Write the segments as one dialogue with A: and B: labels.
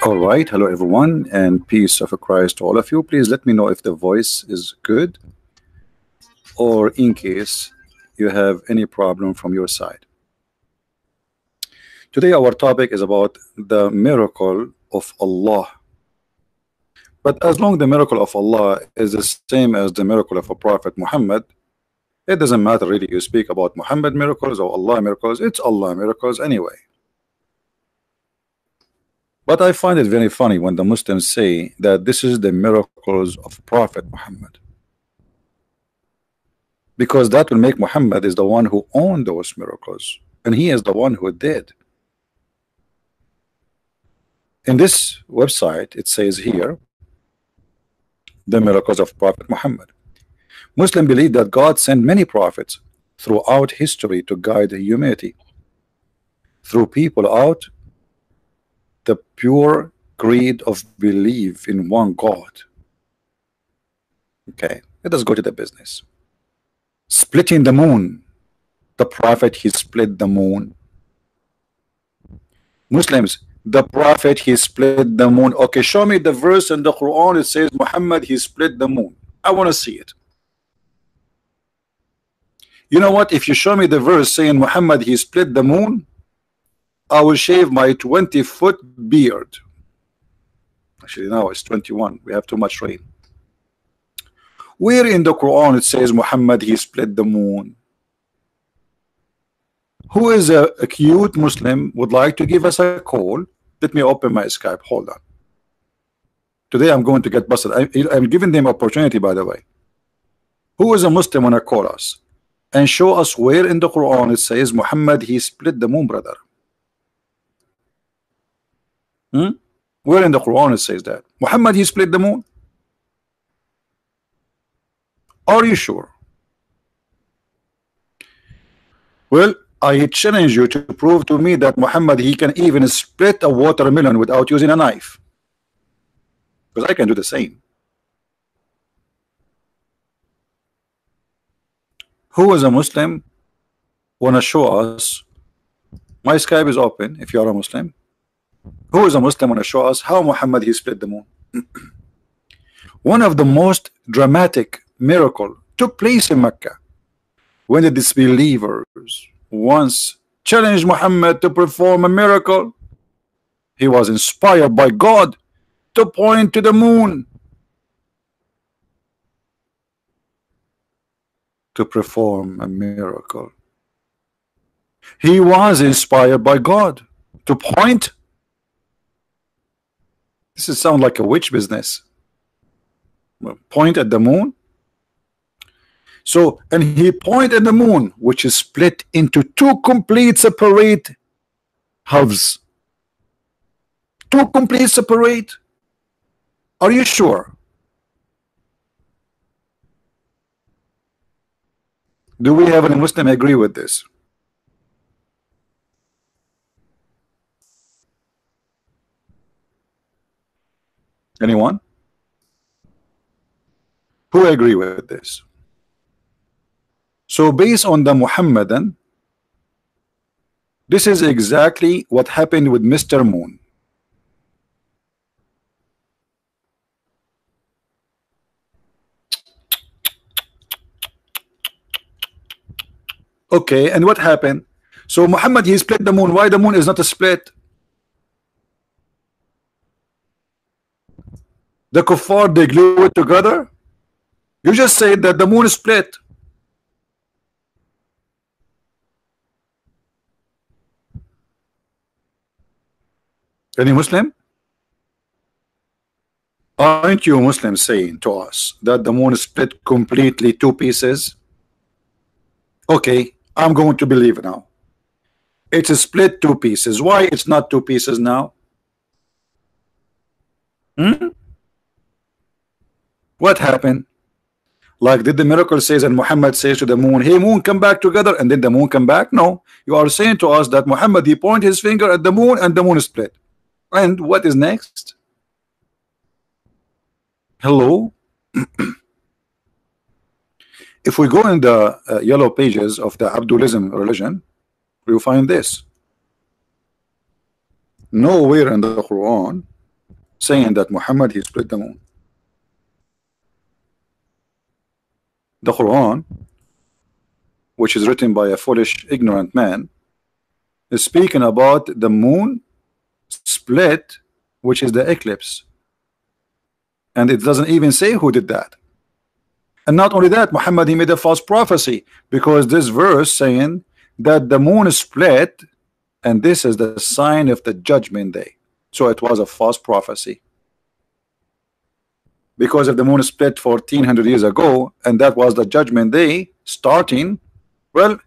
A: All right, hello everyone, and peace of Christ to all of you. Please let me know if the voice is good, or in case you have any problem from your side. Today our topic is about the miracle of Allah. But as long the miracle of Allah is the same as the miracle of a Prophet Muhammad, it doesn't matter really. You speak about Muhammad miracles or Allah miracles, it's Allah miracles anyway. But I find it very funny when the Muslims say that this is the miracles of Prophet Muhammad, because that will make Muhammad is the one who owned those miracles, and he is the one who did. In this website it says here, the miracles of Prophet Muhammad. Muslims believe that God sent many prophets throughout history to guide humanity through people out the pure creed of belief in one God. Okay, let us go to the business. Splitting the moon. The Prophet, he split the moon. Muslims, the Prophet, he split the moon. Okay, show me the verse in the Quran it says Muhammad, he split the moon. I want to see it. You know what? If you show me the verse saying Muhammad, he split the moon, I will shave my 20-foot beard. Actually, now it's 21. We have too much rain. Where in the Quran it says Muhammad, he split the moon? Who is a cute Muslim would like to give us a call? Let me open my Skype. Hold on. Today I'm going to get busted. I'm giving them opportunity, by the way. Who is a Muslim want to call us and show us where in the Quran it says Muhammad, he split the moon, brother? Where in the Quran it says that Muhammad, he split the moon? Are you sure? Well, I challenge you to prove to me that Muhammad, he can even split a watermelon without using a knife, because I can do the same. Who is a Muslim want to show us? My Skype is open if you are a Muslim. Who is a Muslim want to show us how Muhammad, he split the moon? One of the most dramatic miracle took place in Mecca when the disbelievers once challenged Muhammad to perform a miracle. He was inspired by God to point to the moon to perform a miracle. He was inspired by God to point. This is sound like a witch business. Point at the moon. So, and he pointed at the moon, which is split into two complete separate halves. Two complete separate. Are you sure? Do we have any Muslim agree with this? Anyone? Who agree with this? So based on the Muhammadan, this is exactly what happened with Mr. Moon. Okay, and what happened? So Muhammad, he split the moon. Why the moon is not a split? The kuffar, they glue it together. You just said that the moon is split. Any Muslim? Aren't you Muslims saying to us that the moon is split completely two pieces? Okay, I'm going to believe it now. It's a split two pieces. Why it's not two pieces now? What happened? Like, did the miracle says and Muhammad says to the moon, hey moon, come back together, and then the moon come back? No, you are saying to us that Muhammad, he point his finger at the moon and the moon is split. And what is next? Hello? If we go in the yellow pages of the Abdulism religion, we will find this. Nowhere in the Quran saying that Muhammad he split the moon. The Quran, which is written by a foolish, ignorant man, is speaking about the moon split, which is the eclipse, and it doesn't even say who did that. And not only that, Muhammad he made a false prophecy, because this verse saying that the moon is split and this is the sign of the judgment day. So it was a false prophecy, because if the moon is split 1400 years ago and that was the judgment day starting, well,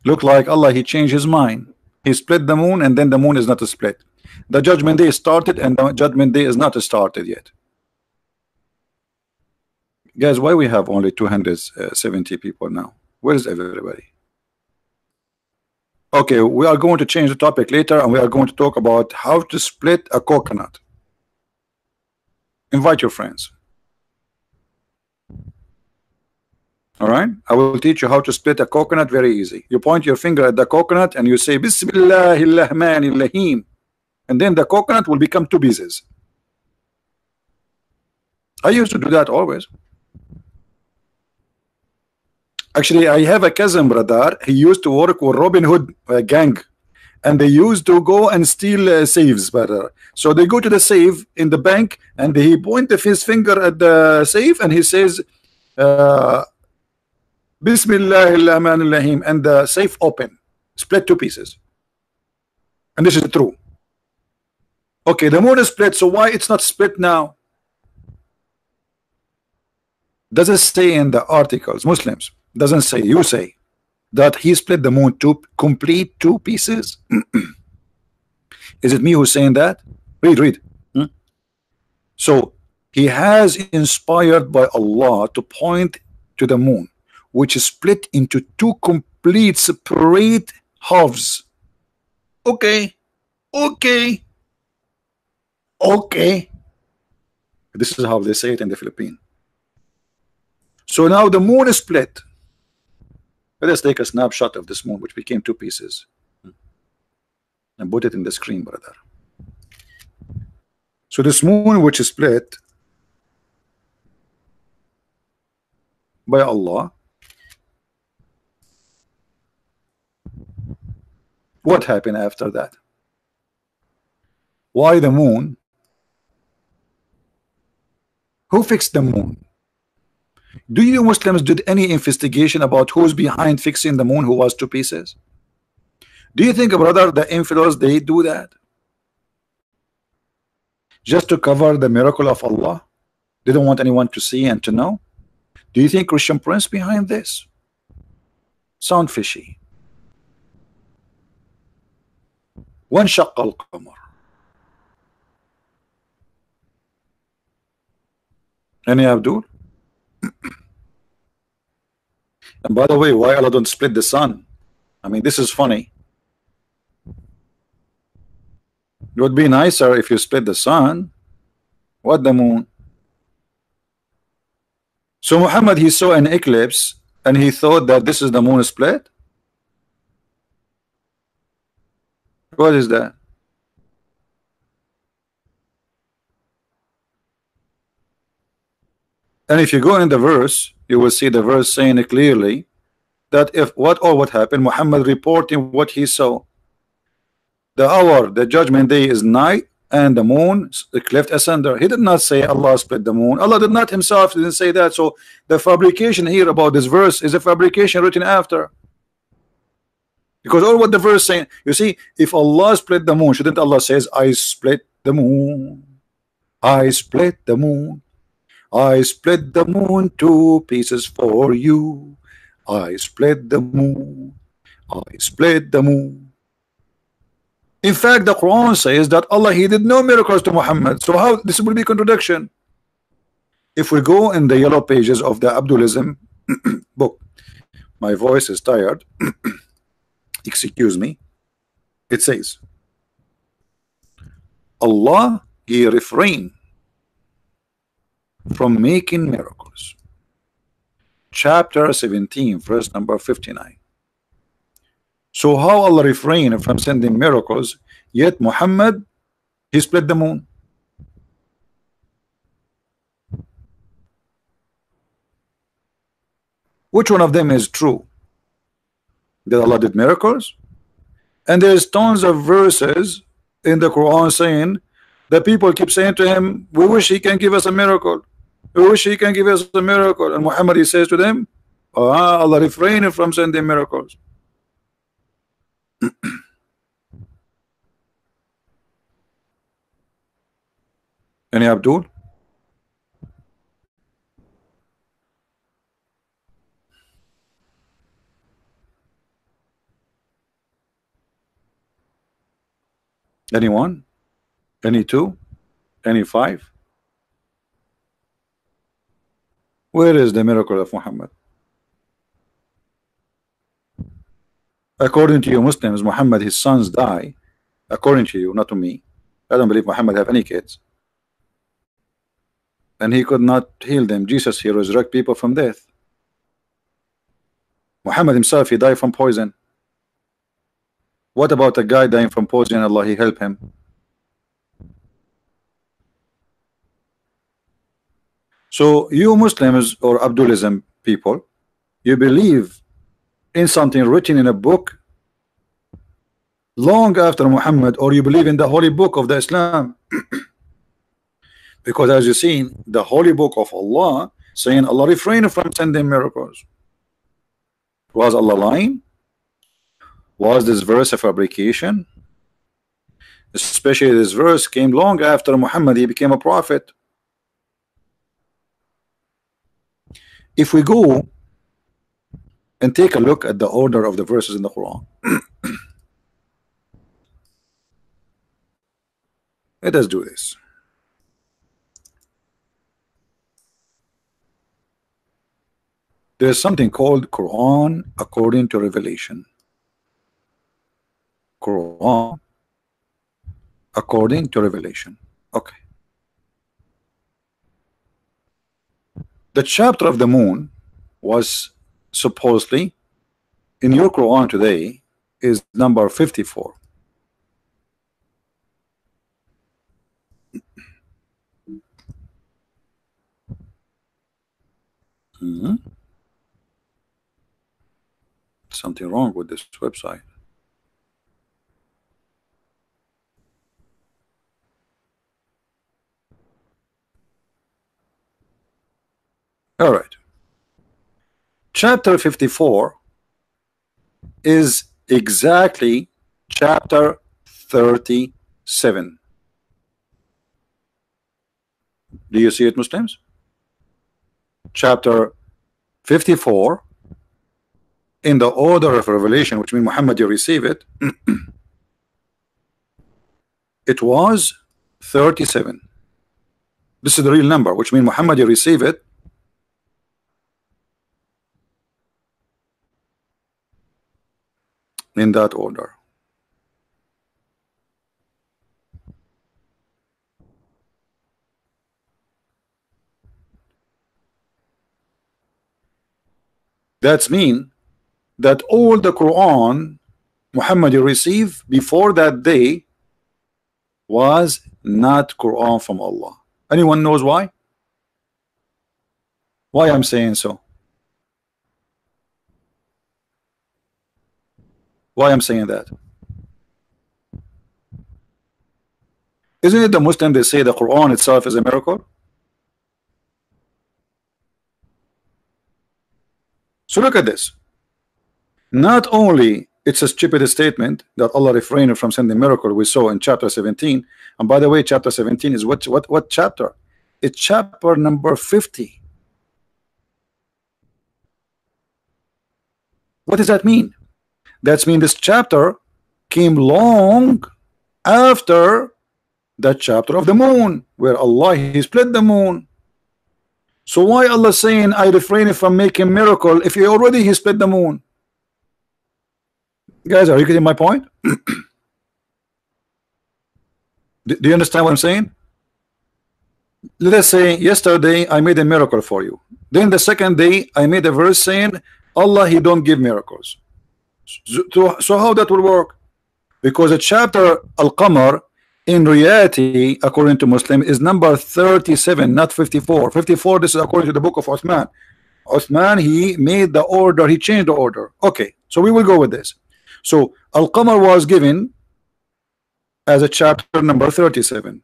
A: look like Allah he changed his mind. He split the moon and then the moon is not split. The judgment day started and the judgment day is not started yet. Guys, why we have only 270 people now? Where is everybody? Okay, we are going to change the topic later and we are going to talk about how to split a coconut. Invite your friends. All right, I will teach you how to split a coconut very easy. You point your finger at the coconut and you say Bismillahirrahmanirrahim, and then the coconut will become two pieces. I used to do that always. Actually, I have a cousin, brother. He used to work with Robin Hood gang, and they used to go and steal safes, brother. So they go to the safe in the bank, and he pointed his finger at the safe, and he says, Bismillahirrahmanirrahim, and the safe open, split two pieces. And this is true. Okay, the moon is split, so why it's not split now? Does it say in the articles, Muslims? Doesn't say, you say that he split the moon to complete two pieces? Is it me who's saying that? Read. So he has inspired by Allah to point to the moon, which is split into two complete separate halves. Okay. This is how they say it in the Philippines. So now the moon is split. Let us take a snapshot of this moon, which became two pieces, and put it in the screen, brother. So this moon, which is split by Allah, what happened after that? Why the moon? Who fixed the moon? Do you Muslims did any investigation about who's behind fixing the moon, who was two pieces? Do you think, brother, the infidels they do that just to cover the miracle of Allah? They don't want anyone to see and to know. Do you think Christian Prince behind this? Sound fishy. وانشق القمر. Any Abdul? And by the way, why Allah don't split the sun? I mean, this is funny. It would be nicer if you split the sun. What the moon? So Muhammad, he saw an eclipse and he thought that this is the moon split. What is that? And if you go in the verse, you will see the verse saying it clearly that if what happened, Muhammad reporting what he saw. The hour, the judgment day is night, and the moon cleft asunder. He did not say Allah split the moon. Allah did not himself didn't say that. So the fabrication here about this verse is a fabrication written after. Because all what the verse saying, you see, if Allah split the moon, shouldn't Allah says, I split the moon, I split the moon, I split the moon two pieces for you, I split the moon, I split the moon. In fact, the Quran says that Allah he did no miracles to Muhammad. So how this will be contradiction? If we go in the yellow pages of the Abdulism book, my voice is tired. Excuse me. It says Allah he refrained from making miracles. Chapter 17, verse number 59. So how Allah refrained from sending miracles, yet Muhammad He split the moon. Which one of them is true? That Allah did miracles? And there's tons of verses in the Quran saying that people keep saying to him, we wish he can give us a miracle. We wish he can give us a miracle. And Muhammad, he says to them, Allah refrained from sending miracles. Any Abdul? Anyone? Any two? Any five? Where is the miracle of Muhammad? According to you Muslims, Muhammad, his sons die. According to you, not to me. I don't believe Muhammad have any kids. And he could not heal them. Jesus, he resurrect people from death. Muhammad himself, he died from poison. What about a guy dying from poison? Allah, he help him. So you Muslims or Abdulism people, you believe in something written in a book long after Muhammad, or you believe in the holy book of the Islam. Because as you see, the holy book of Allah saying Allah refrained from sending miracles. Was Allah lying? Was this verse a fabrication? Especially this verse came long after Muhammad, he became a prophet. If we go and take a look at the order of the verses in the Quran, let us do this. There is something called Quran according to revelation. Quran according to revelation. Okay. The chapter of the moon was supposedly in your Quran today is number 54. Something wrong with this website. All right. Chapter 54 is exactly chapter 37. Do you see it, Muslims? Chapter 54 in the order of revelation, which means Muhammad, you receive it. It was 37. This is the real number, which means Muhammad, you receive it. In that order. That's mean that all the Quran Muhammad you receive before that day was not Quran from Allah. Anyone knows why? Why I'm saying so? Why I'm saying that? Isn't it the Muslim they say the Quran itself is a miracle? So look at this. Not only it's a stupid statement that Allah refrained from sending miracle we saw in chapter 17, and by the way, chapter 17 is what chapter? It's chapter number 50. What does that mean? That means this chapter came long after the chapter of the moon, where Allah he split the moon. So why Allah saying I refrain from making miracle if he already he split the moon? Guys, are you getting my point? Do you understand what I'm saying? Let us say yesterday I made a miracle for you. Then the second day I made a verse saying Allah he don't give miracles. So how that will work? Because the chapter Al-Qamar In reality, according to Muslim, is number 37, not 54. 54, this is according to the book of Uthman. Uthman, he made the order, he changed the order. Okay, so we will go with this. So Al-Qamar was given as a chapter number 37.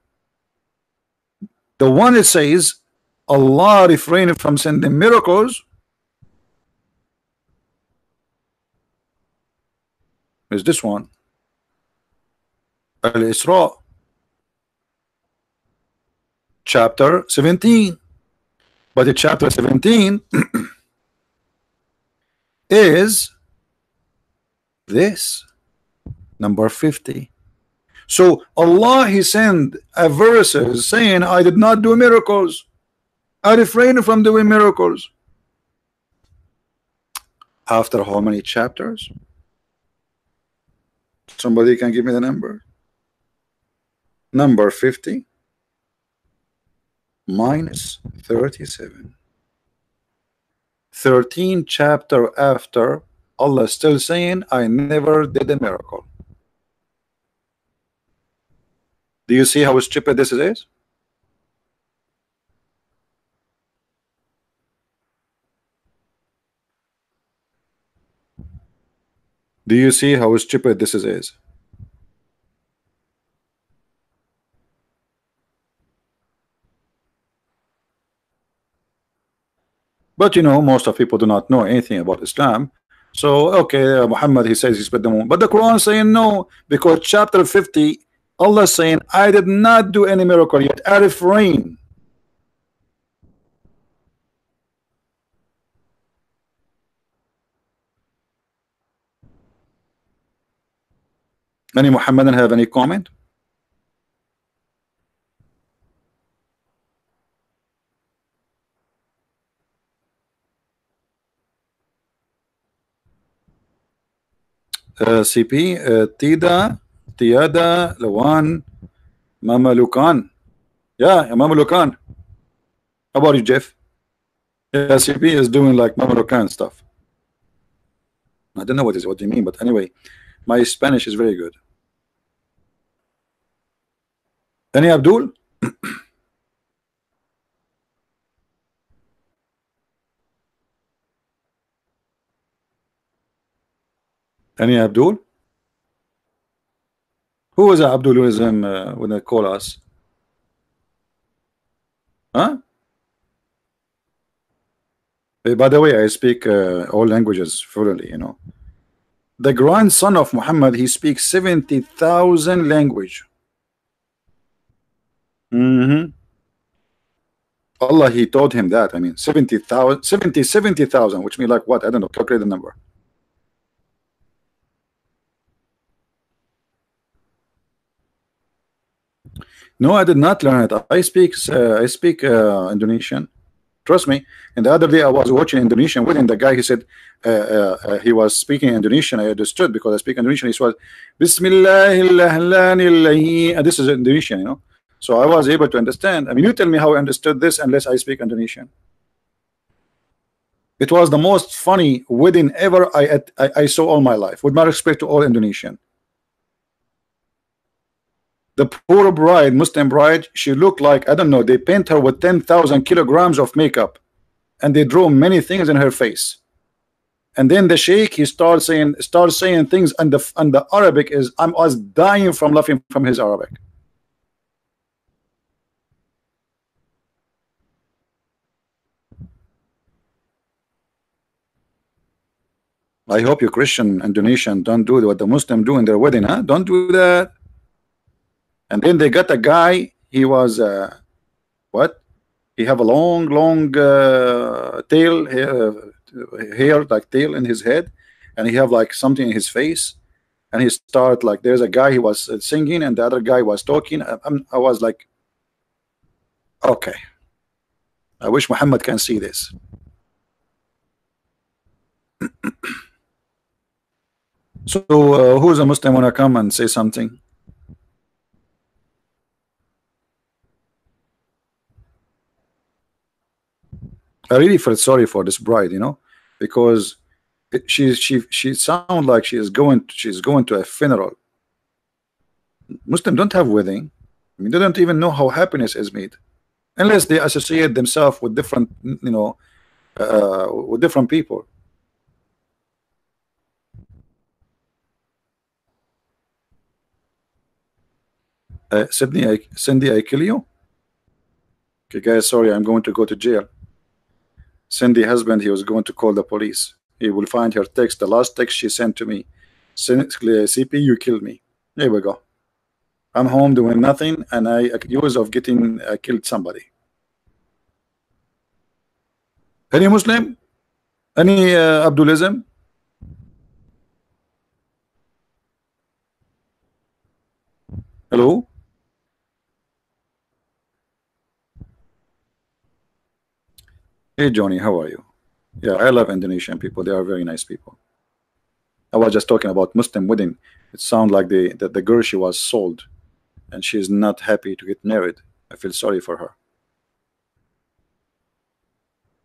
A: The one it says Allah refrained from sending miracles is this one, Al-Isra, chapter 17. But the chapter 17 is this, number 50. So Allah, he sent a verses saying, I did not do miracles, I refrained from doing miracles. After how many chapters? Somebody can give me the number? Number 50 minus 37. 13 chapter after, Allah still saying, I never did a miracle. Do you see how stupid this is? Do you see how stupid this is? But you know, most of people do not know anything about Islam. So okay, Muhammad, he says he split the moon, but the Quran is saying no, because chapter 50, Allah is saying, I did not do any miracle yet, I refrain. Any Muhammadan have any comment? CP, Tida, Tiada, Lawan, Mamalukan. Yeah, Mamalukan. How about you, Jeff? Yeah, CP is doing like Mamalukan stuff. I don't know what you mean, but anyway, my Spanish is very good. Any Abdul? Any Abdul? Who is Abdulism when they call us? Huh? By the way, I speak all languages fluently, you know. The grandson of Muhammad, he speaks 70,000 language. Allah, he taught him that. I mean, 70,000, which means like what? I don't know. Calculate the number. No, I did not learn it. I speak Indonesian. Trust me. And the other day I was watching Indonesian with him. The guy, he said he was speaking Indonesian. I understood because I speak Indonesian. He was Bismillahirrahmanirrahim. This is Indonesian, you know. So I was able to understand. I mean, you tell me how I understood this unless I speak Indonesian. It was the most funny wedding ever I saw all my life. With my respect to all Indonesian. The poor bride, Muslim bride, she looked like, I don't know, they paint her with 10,000 kilograms of makeup and they draw many things in her face. And then the sheikh, he starts saying things, and the Arabic is, I was dying from laughing from his Arabic. I hope you Christian Indonesian don't do what the Muslim do in their wedding, huh? Don't do that. And then they got a guy, he was what? He have a long tail, hair like tail in his head, and he have like something in his face, and he start like, there's a guy, he was singing and the other guy was talking. I was like, okay, I wish Muhammad can see this. So who's a Muslim wanna come and say something? I really felt sorry for this bride, you know, because she sounds like she's going to a funeral. Muslim don't have wedding. I mean, they don't even know how happiness is made unless they associate themselves with different, with different people. Cindy, I kill you. Okay, guys, sorry, I'm going to go to jail. Cindy husband, he was going to call the police. He will find her text, the last text she sent to me. CP, you killed me. There we go. I'm home doing nothing, and I accused of getting killed somebody. Any Muslim? Any Abdulism? Hello? Hey Johnny, how are you? Yeah, I love Indonesian people. They are very nice people. I was just talking about Muslim wedding. It sounds like the girl, she was sold, and she's not happy to get married. I feel sorry for her.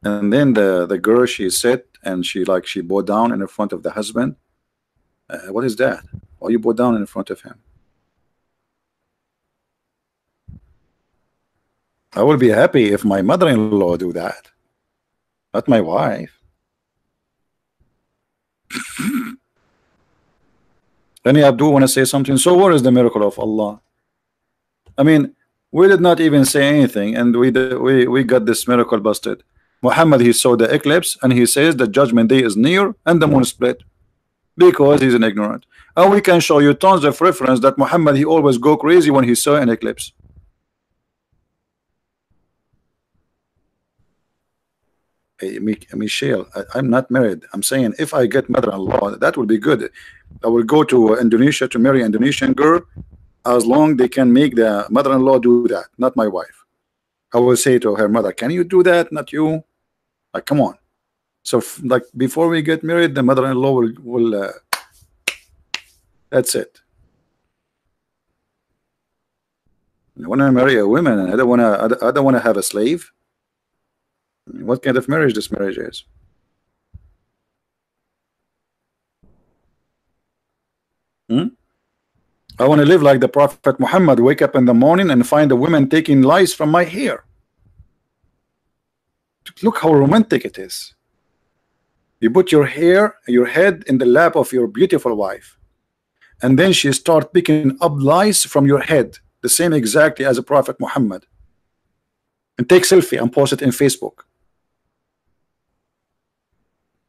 A: And then the girl, she sat and she bowed down in front of the husband. What is that? Why you bow down in front of him? I will be happy if my mother-in-law do that, not my wife. Any Abdul want to say something? So what is the miracle of Allah? I mean, we did not even say anything, and we got this miracle busted. Muhammad, he saw the eclipse, and he says the judgment day is near, and the moon split because he's an ignorant. And we can show you tons of reference that Muhammad, he always go crazy when he saw an eclipse. Hey, Michelle, I'm not married. I'm saying if I get mother-in-law, that will be good. I will go to Indonesia to marry an Indonesian girl, as long they can make the mother-in-law do that, not my wife. I will say to her mother, can you do that? Not you. Like, come on. So like before we get married, the mother-in-law will that's it. I want to marry a woman, and I don't want to have a slave. What kind of marriage this marriage is? Hmm? I want to live like the Prophet Muhammad, wake up in the morning and find a woman taking lice from my hair. Look how romantic it is. You put your head in the lap of your beautiful wife, and then she start picking up lice from your head, the same exactly as the Prophet Muhammad, and take selfie and post it in Facebook.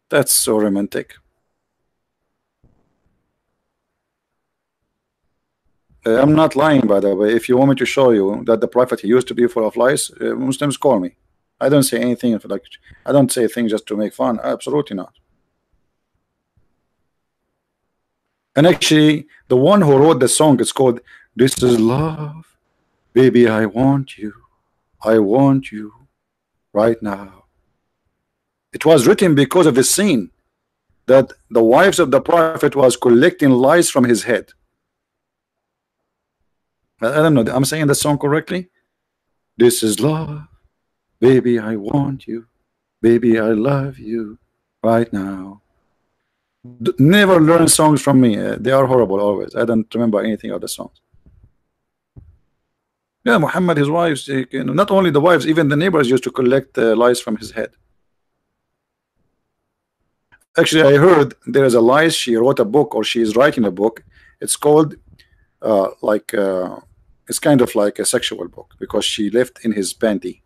A: That's so romantic. I'm not lying, by the way. If you want me to show you that the Prophet, he used to be full of lies, Muslims call me. I don't say anything like, I don't say things just to make fun. Absolutely not. And actually, the one who wrote the song is called "This Is Love, Baby. I want you right now." It was written because of the scene that the wives of the Prophet was collecting lies from his head. I don't know. I'm saying the song correctly. This is love, baby. I want you, baby. I love you right now. Never learn songs from me. They are horrible always. I don't remember anything of the songs. Yeah, Muhammad, his wives, not only the wives, even the neighbors used to collect lies from his head. Actually, I heard there is a lies. She wrote a book, or she is writing a book. It's called it's kind of like a sexual book because she left in his panty.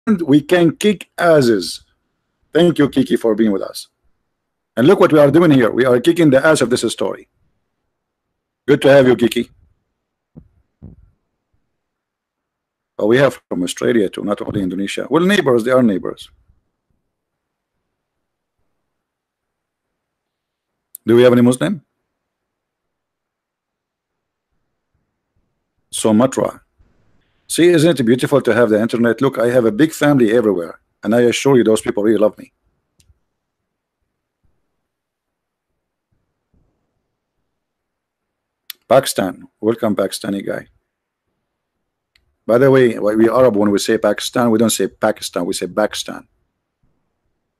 A: we can kick asses. Thank you, Kiki, for being with us. And look what we are doing here. We are kicking the ass of this story. Good to have you, Kiki. Oh, we have from Australia too, not only Indonesia. Well, neighbors, they are neighbors. Do we have any Muslim? Sumatra. See, isn't it beautiful to have the internet? Look, I have a big family everywhere, and I assure you those people really love me. Pakistan. Welcome, Pakistani guy. By the way, we Arab, when we say Pakistan, we don't say Pakistan, we say Pakistan.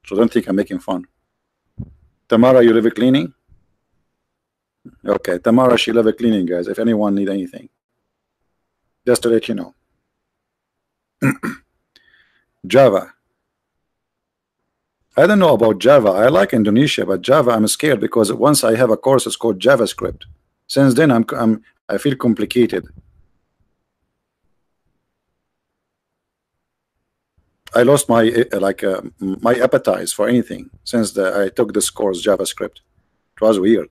A: So don't think I'm making fun. Tamara, you live cleaning? Okay, Tamara, she live cleaning, guys. If anyone need anything, just to let you know. Java. I don't know about Java. I like Indonesia, but Java I'm scared because once I have a course, it's called JavaScript. Since then, I feel complicated. I lost my my appetite for anything since I took this course JavaScript. It was weird.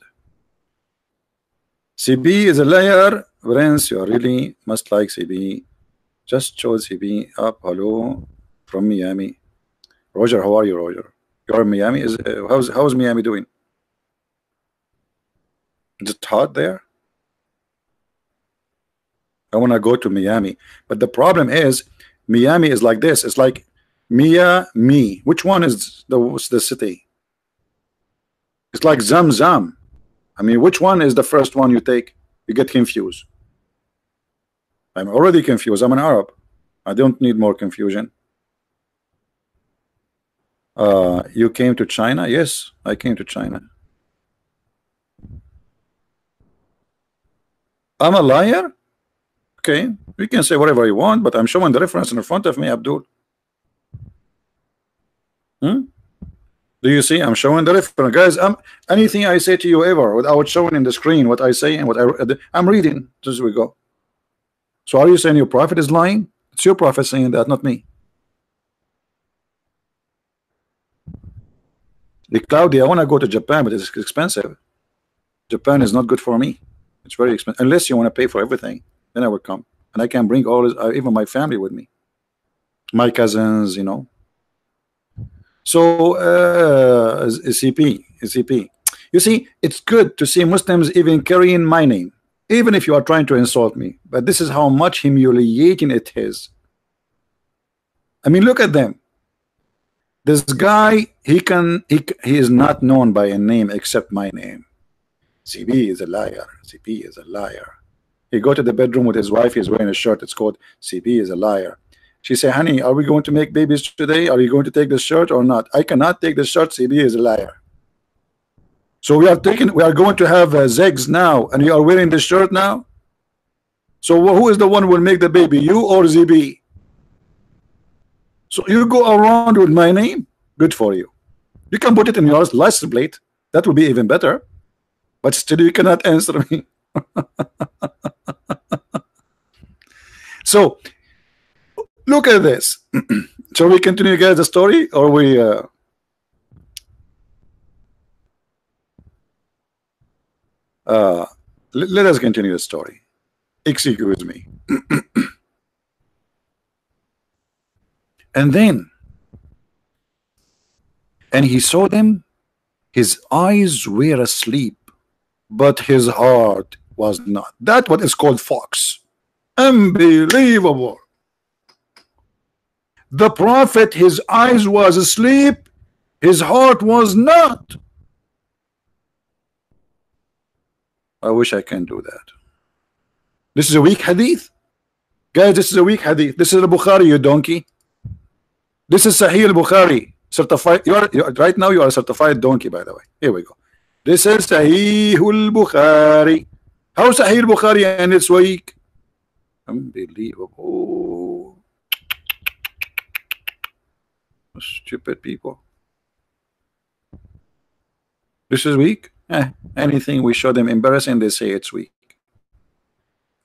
A: CB is a liar. Prince, you really must like CB. Just showed CB up. Hello from Miami. Roger, how are you, Roger? You're in Miami. How's Miami doing? Is it hot there? I want to go to Miami, but the problem is Miami is like this. It's like Mia, me. Which one is the city? It's like Zam Zam. I mean, which one is the first one you take? You get confused. I'm already confused. I'm an Arab. I don't need more confusion. You came to China? Yes, I came to China. I'm a liar? Okay, you can say whatever you want, but I'm showing the reference in front of me, Abdul. Do you see? I'm showing the reference, guys. Anything I say to you ever without showing in the screen what I say and what I'm reading. Just we go. So are you saying your prophet is lying? It's your prophet saying that, not me. Claudia, I want to go to Japan, but it's expensive. Japan is not good for me. It's very expensive. Unless you want to pay for everything, then I will come, and I can bring all this, even my family with me, my cousins, you know. So CP. You see, it's good to see Muslims even carrying my name, even if you are trying to insult me. But this is how much humiliating it is. I mean, look at them. This guy, he is not known by a name except my name. CB is a liar. CP is a liar. He go to the bedroom with his wife. He's wearing a shirt. It's called CB is a liar. She say, honey, are we going to make babies today? Are you going to take the shirt or not? I cannot take the shirt. CB is a liar. So we are going to have Zegs now, and you are wearing the shirt now. So who is the one who will make the baby, you or ZB? So you go around with my name. Good for you. You can put it in your license plate. That would be even better. But still, you cannot answer me. So look at this. Shall we continue, guys, the story, or we? Let us continue the story. Excuse me. And he saw them. His eyes were asleep, but his heart was not. That's what is called fox. Unbelievable. The prophet, his eyes was asleep, his heart was not. I wish I can do that. This is a weak hadith, guys. This is a weak hadith. This is the Bukhari, you donkey. This is Sahih al-Bukhari, certified. Right now you are a certified donkey, by the way. Here we go. This is Sahih al-Bukhari. How Sahih al-Bukhari and it's weak? Unbelievable. Stupid people. This is weak. Anything we show them embarrassing, they say it's weak.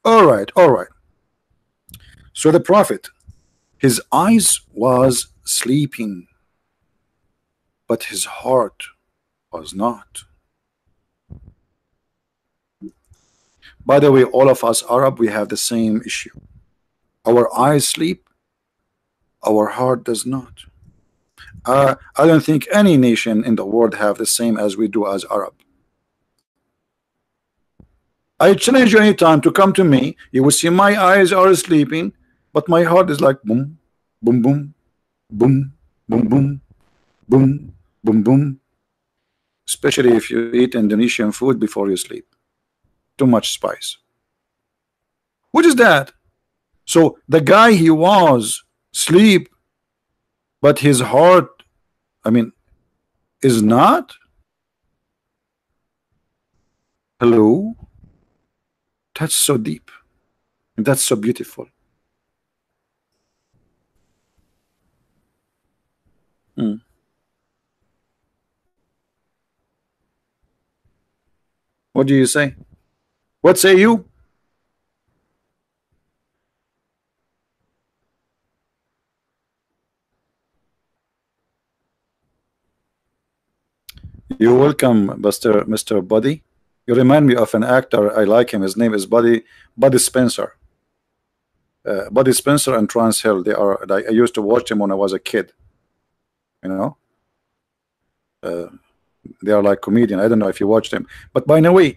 A: All right. So the prophet, His eyes was sleeping, but his heart was not. By the way, all of us Arab, we have the same issue. Our eyes sleep, our heart does not. I don't think any nation in the world have the same as we do as Arab. I challenge you anytime to come to me. You will see my eyes are sleeping, but my heart is like boom, boom, boom, boom, boom, boom, boom, boom, boom. Especially if you eat Indonesian food before you sleep. Too much spice. What is that? So the guy, he was sleep, but his heart, I mean, is not. Hello? That's so deep. And that's so beautiful. What do you say? What say you? You're welcome, Mr. Buddy. You remind me of an actor. I like him. His name is Buddy Spencer. Buddy Spencer and Trans Hill. They are. I used to watch him when I was a kid. You know. They are like comedian. I don't know if you watched them. But by the way,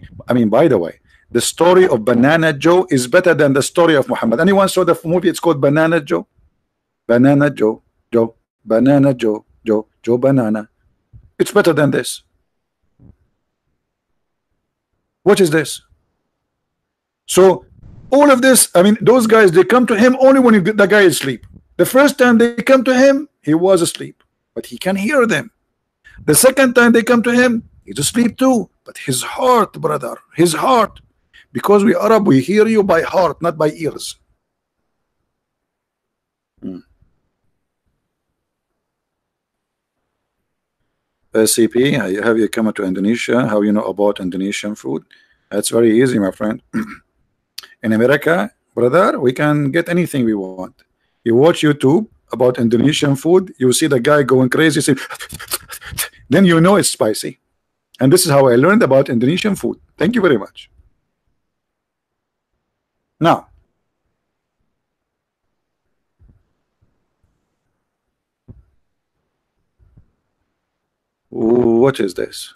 A: the story of Banana Joe is better than the story of Muhammad. Anyone saw the movie? It's called Banana Joe. Banana Joe, Joe, Banana Joe, Joe, Joe Banana. It's better than this. What is this? So all of this, I mean, those guys, they come to him only when the guy is asleep. The first time they come to him, he was asleep, but he can hear them. The second time they come to him, he's asleep too, but his heart, brother, his heart, because we Arab, we hear you by heart, not by ears. CP, have you come to Indonesia? How you know about Indonesian food? That's very easy, my friend. In America, brother, we can get anything we want. You watch YouTube about Indonesian food, you see the guy going crazy, say, then you know it's spicy. And this is how I learned about Indonesian food. Thank you very much. Now, what is this?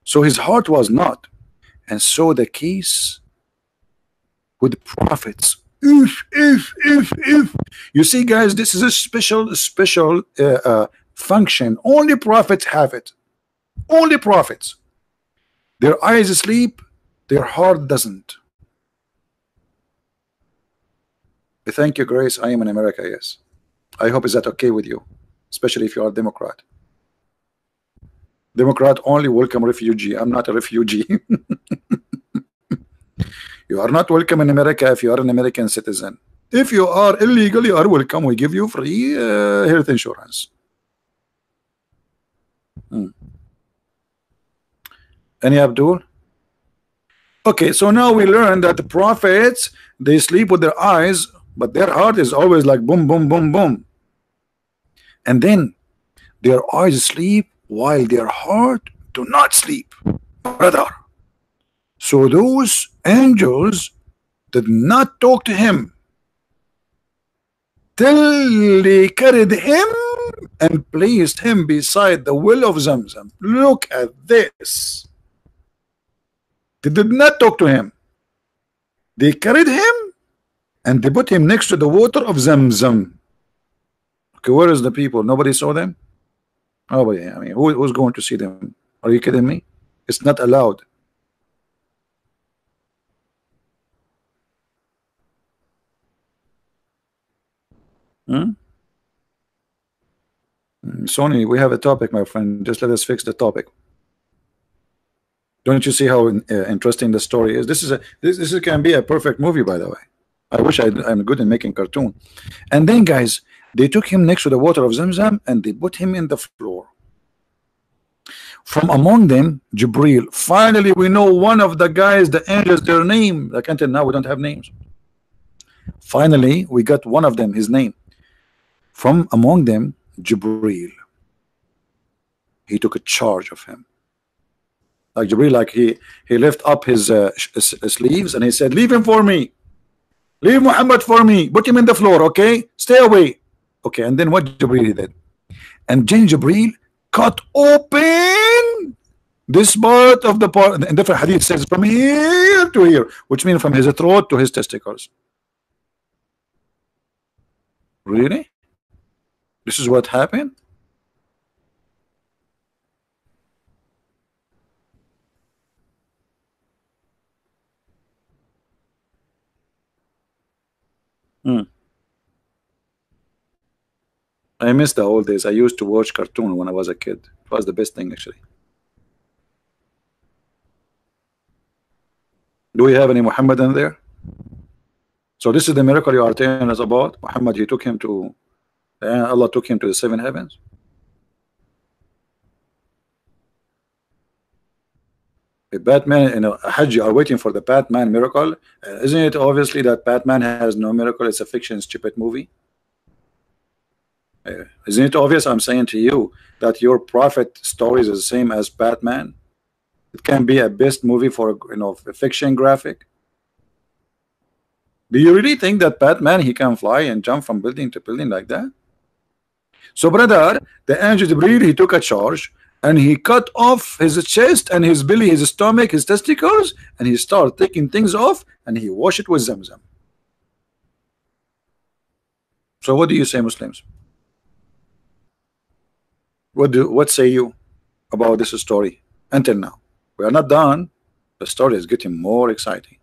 A: So his heart was not. And so the case with prophets. If. You see, guys, this is a special function. Only prophets have it. Only prophets. Their eyes sleep, their heart doesn't. Thank you, Grace. I am in America, yes. I hope is that okay with you, especially if you are a Democrat. Democrat only welcome refugee. I'm not a refugee. You are not welcome in America if you are an American citizen. If you are illegal, you are welcome. We give you free health insurance. Any Abdul? Okay, so now we learn that the prophets, they sleep with their eyes, but their heart is always like boom, boom, boom, boom. And then their eyes sleep while their heart do not sleep, brother. So those angels did not talk to him till they carried him and placed him beside the well of Zamzam. Look at this. They did not talk to him. They carried him and they put him next to the water of Zamzam. Okay, where is the people? Nobody saw them? Oh, yeah, I mean, who's going to see them? Are you kidding me? It's not allowed. Sony, we have a topic, my friend. Just let us fix the topic. Don't you see how interesting the story is? This can be a perfect movie, by the way. I wish I'm good in making cartoon. And then, guys, they took him next to the water of Zamzam and they put him in the floor. From among them, Jibril. Finally, we know one of the guys, the angels, their name. Like until now, we don't have names. Finally, we got one of them, his name. From among them, Jibreel. He took a charge of him. Like Jibreel, like he lift up his sleeves and he said, "Leave him for me. Leave Muhammad for me. Put him in the floor, okay? Stay away." Okay, and then what Jibreel did? And then Jibreel cut open this part of the part. In different hadith says from here to here, which means from his throat to his testicles. Really? This is what happened? I miss the old days. I used to watch cartoon when I was a kid. It was the best thing, actually. Do we have any Muhammad in there? So this is the miracle you are telling us about. Muhammad, he took him to Allah took him to the 7 heavens. The Batman, you know, Hajj, you are waiting for the Batman miracle. Isn't it obviously that Batman has no miracle? It's a fiction, stupid movie. Isn't it obvious? I'm saying to you that your prophet stories is the same as Batman. It can be a best movie for, you know, a fiction graphic. Do you really think that Batman, he can fly and jump from building to building like that? So brother, the angel Jibreel, he took a charge and he cut off his chest and his belly, his stomach, his testicles, and he started taking things off and he washed it with Zamzam. So what do you say, Muslims? What say you about this story until now? We are not done. The story is getting more exciting.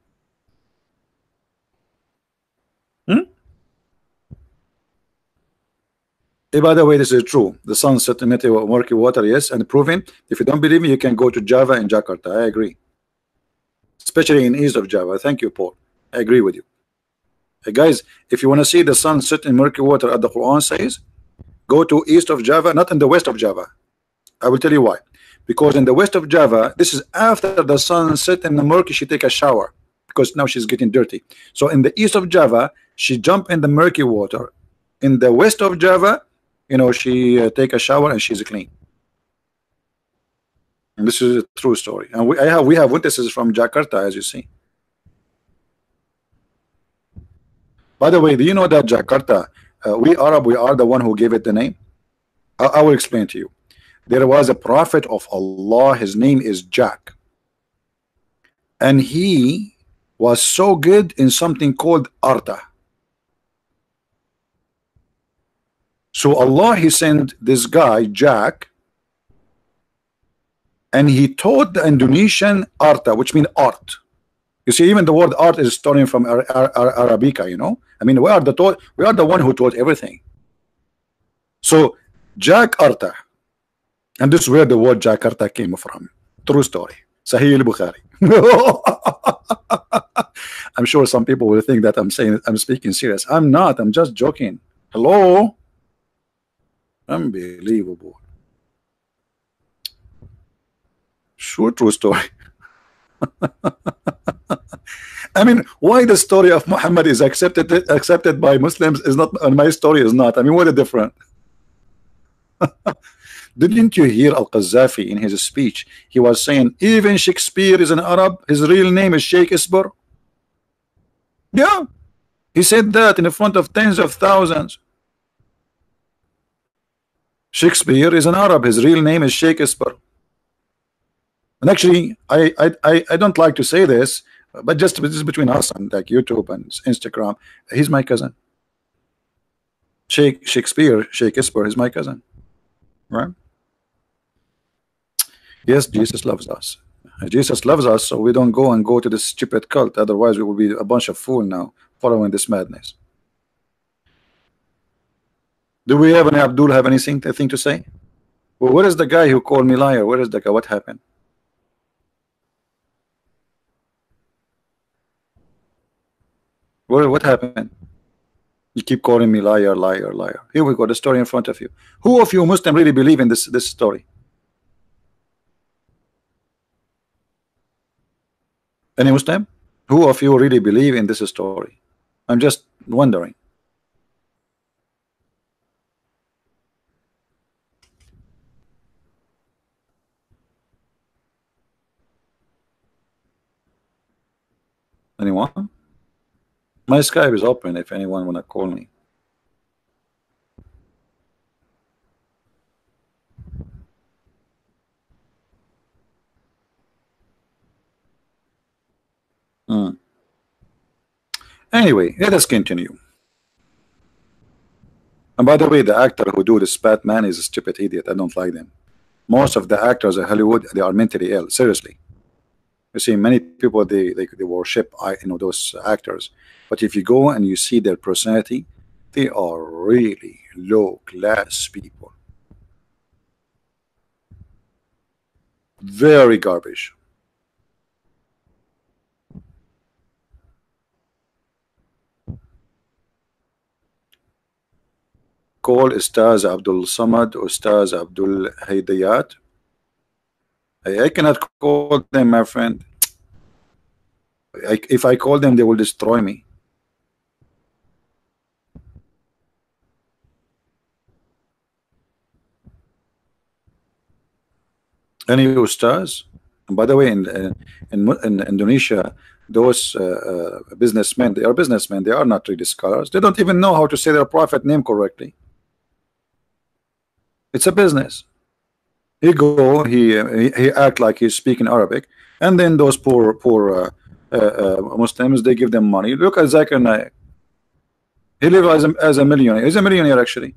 A: Hey, by the way, this is true. The sun set in murky water, yes, and proven. If you don't believe me, you can go to Java and Jakarta. I agree. Especially in east of Java. Thank you, Paul. I agree with you. Hey, guys, if you want to see the sun set in murky water, as the Quran says, go to east of Java, not in the west of Java. I will tell you why. Because in the west of Java, this is after the sun set in the murky, she take a shower because now she's getting dirty. So in the east of Java, she jump in the murky water. In the west of Java, you know, she take a shower and she's clean. And this is a true story. And we have witnesses from Jakarta, as you see. By the way, do you know that Jakarta, we Arab, we are the one who gave it the name? I will explain to you. There was a prophet of Allah, his name is Jack, and he was so good in something called Arta. So Allah, he sent this guy Jack, and he taught the Indonesian Arta, which means art. You see, even the word art is stolen from Arabica, you know. I mean, we are the one who taught everything. So Jack Arta. And this is where the word Jakarta came from. True story. Sahih al-Bukhari. I'm sure some people will think that I'm speaking serious. I'm not. I'm just joking. Hello? Unbelievable. Sure, true story. I mean, why the story of Muhammad is accepted by Muslims is not, and my story is not? I mean, what a difference. Didn't you hear Al-Qaddafi in his speech? He was saying, even Shakespeare is an Arab. His real name is Shakespeare. Yeah, he said that in front of tens of thousands. Shakespeare is an Arab. His real name is Shakespeare. And actually, I don't like to say this, but just this is between us and like YouTube and Instagram. He's my cousin. Shakespeare is my cousin. Right? Yes, Jesus loves us. Jesus loves us, so we don't go to this stupid cult. Otherwise, we will be a bunch of fools now following this madness. Do we have any Abdul have anything to say? Well, where is the guy who called me liar? Where is the guy? What happened? What happened? You keep calling me liar, liar, liar. Here we go, the story in front of you. Who of you Muslim really believe in this story? Any Muslim? Who of you really believe in this story? I'm just wondering. Anyone? My Skype is open if anyone wanna call me. Anyway, let us continue. And by the way, the actor who do this Batman is a stupid idiot. I don't like them. Most of the actors in Hollywood, they are mentally ill. Seriously. You see, many people they worship those actors, but if you go and you see their personality, they are really low class people. Very garbage. Call Ustaz Abdul Samad, Ustaz Abdul Hidayat. I cannot call them, my friend. If I call them, they will destroy me. Any Ustaz? And by the way, in Indonesia, those businessmen, they are businessmen. They are not really scholars. They don't even know how to say their prophet name correctly. It's a business. He act like he's speaking Arabic, and then those poor Muslims, they give them money. Look at Zakir Naik. He lives as a millionaire. He's a millionaire actually.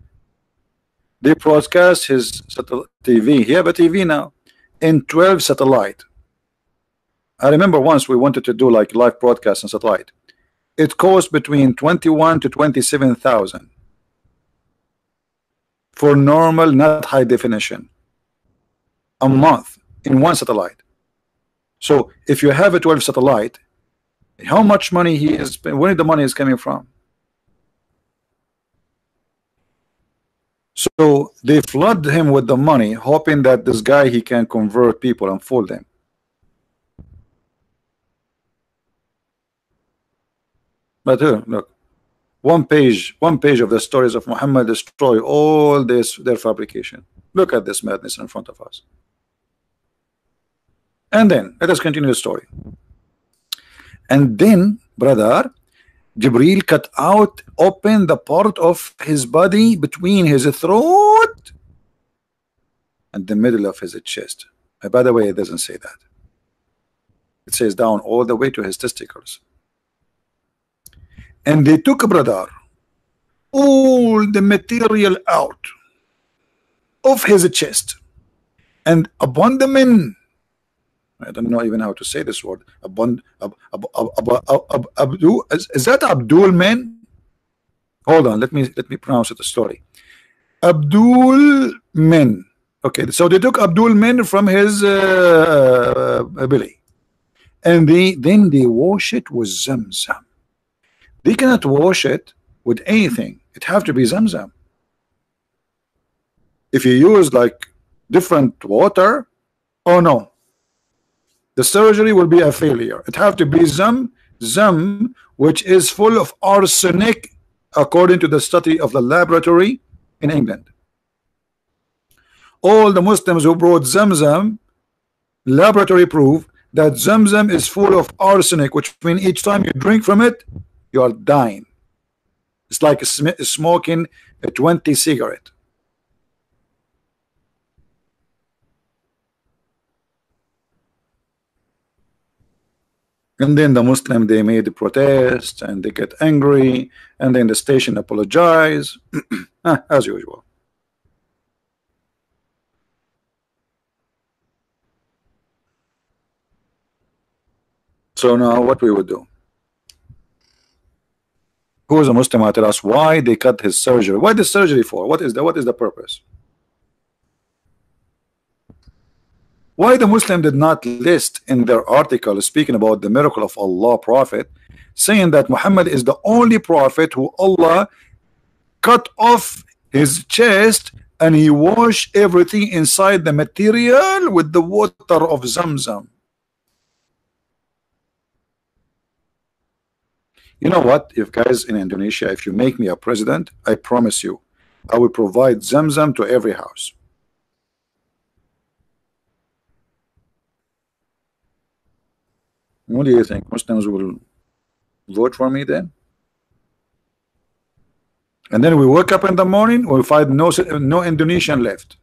A: They broadcast his TV. He have a TV now in 12 satellite. I remember once we wanted to do like live broadcast on satellite. It cost between 21 to 27,000 for normal, not high definition, a month in one satellite. So if you have a 12 satellite, how much money he is, where the money is coming from? So they flood him with the money, hoping that this guy, he can convert people and fool them. But here, look, one page of the stories of Muhammad destroy all this, their fabrication. Look at this madness in front of us. And then let us continue the story. And then, brother, Jibril cut out, open the part of his body between his throat and the middle of his chest. And by the way, it doesn't say that. It says down all the way to his testicles. And they took, brother, all the material out of his chest, and upon the men, I don't know even how to say this word. Is that Abdul men? Hold on, let me pronounce it. The story. Abdul men. Okay, so they took Abdul men from his belly, and then they wash it with Zamzam. They cannot wash it with anything. It have to be Zamzam. If you use like different water, oh no, the surgery will be a failure. It have to be Zamzam, which is full of arsenic, according to the study of the laboratory in England. All the Muslims who brought Zamzam, laboratory proof that Zamzam is full of arsenic, which means each time you drink from it, you are dying. It's like smoking a 20 cigarette. And then the Muslim, they made a protest and they get angry, and then the station apologize as usual. So now what we would do? Who is a Muslim will tell us why they cut his surgery? Why the surgery for? What is the purpose? Why the Muslim did not list in their article speaking about the miracle of Allah Prophet, saying that Muhammad is the only prophet who Allah cut off his chest and he washed everything inside the material with the water of Zamzam? You know what? If guys in Indonesia, if you make me a president, I promise you, I will provide Zamzam to every house. What do you think? Muslims will vote for me then? And then we wake up in the morning, we'll find no Indonesian left.